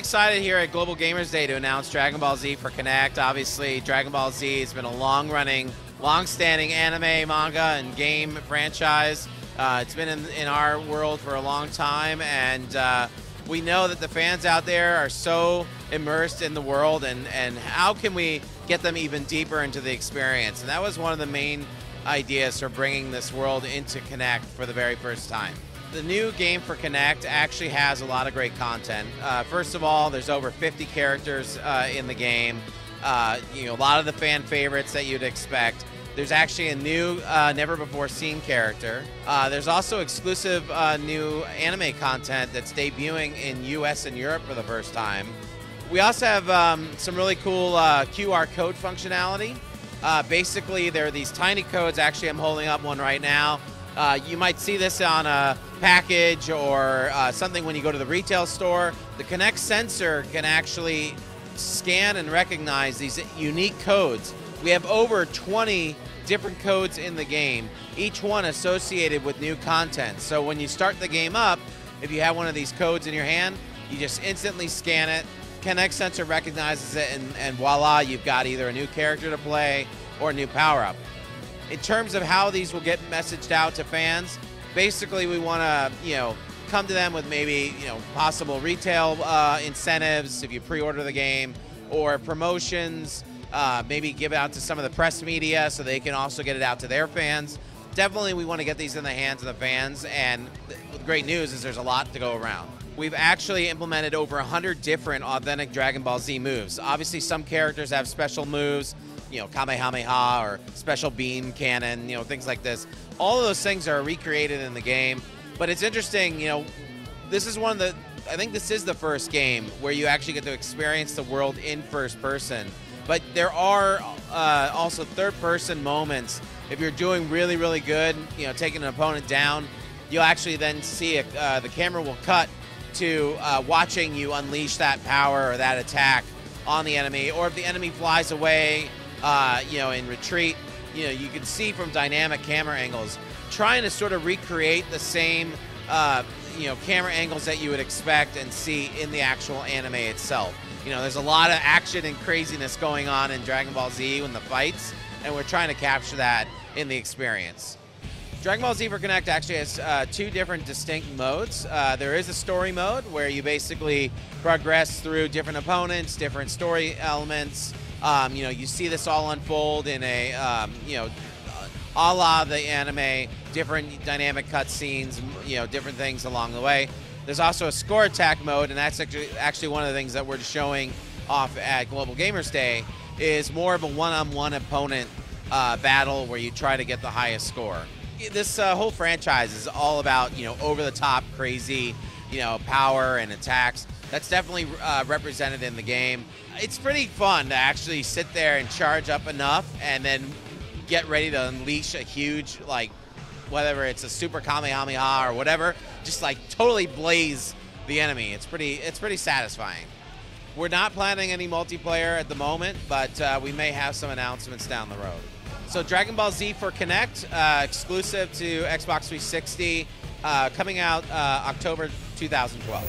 excited here at Global Gamers Day to announce Dragon Ball Z for Kinect. Obviously, Dragon Ball Z has been a long-running, long-standing anime, manga, and game franchise. It's been in our world for a long time, and we know that the fans out there are so immersed in the world, and how can we get them even deeper into the experience? And that was one of the main ideas for bringing this world into Kinect for the very first time. The new game for Kinect actually has a lot of great content. First of all, there's over 50 characters in the game. A lot of the fan favorites that you'd expect. There's actually a new, never-before-seen character. There's also exclusive new anime content that's debuting in US and Europe for the first time. We also have some really cool QR code functionality. Basically, there are these tiny codes. Actually, I'm holding up one right now. You might see this on a package or something when you go to the retail store. The Kinect sensor can actually scan and recognize these unique codes. We have over 20 different codes in the game, each one associated with new content. So when you start the game up, if you have one of these codes in your hand, you just instantly scan it. Kinect sensor recognizes it, and voila, you've got either a new character to play or a new power-up. In terms of how these will get messaged out to fans, basically we want to, come to them with maybe, possible retail incentives if you pre-order the game, or promotions, maybe give it out to some of the press media so they can also get it out to their fans. Definitely we want to get these in the hands of the fans, and the great news is there's a lot to go around. We've actually implemented over 100 different authentic Dragon Ball Z moves. Obviously some characters have special moves, Kamehameha or special beam cannon, things like this. All of those things are recreated in the game, but it's interesting, this is I think this is the first game where you actually get to experience the world in first person, but there are also third-person moments. If you're doing really, really good, taking an opponent down, you'll actually then see the camera will cut to watching you unleash that power or that attack on the enemy, or if the enemy flies away, in retreat, you can see from dynamic camera angles, trying to sort of recreate the same, camera angles that you would expect and see in the actual anime itself. There's a lot of action and craziness going on in Dragon Ball Z in the fights, and we're trying to capture that in the experience. Dragon Ball Z for Kinect actually has two different distinct modes. There is a story mode where you basically progress through different opponents, different story elements. You see this all unfold in a, a la the anime, different dynamic cutscenes, different things along the way. There's also a score attack mode, and that's actually one of the things that we're showing off at Global Gamers Day, is more of a one-on-one opponent battle where you try to get the highest score. This whole franchise is all about, over-the-top, crazy, power and attacks. That's definitely represented in the game. It's pretty fun to actually sit there and charge up enough and then get ready to unleash a huge, whether it's a super Kamehameha or whatever, just totally blaze the enemy. It's pretty satisfying. We're not planning any multiplayer at the moment, but we may have some announcements down the road. So Dragon Ball Z for Kinect, exclusive to Xbox 360, coming out October 2012.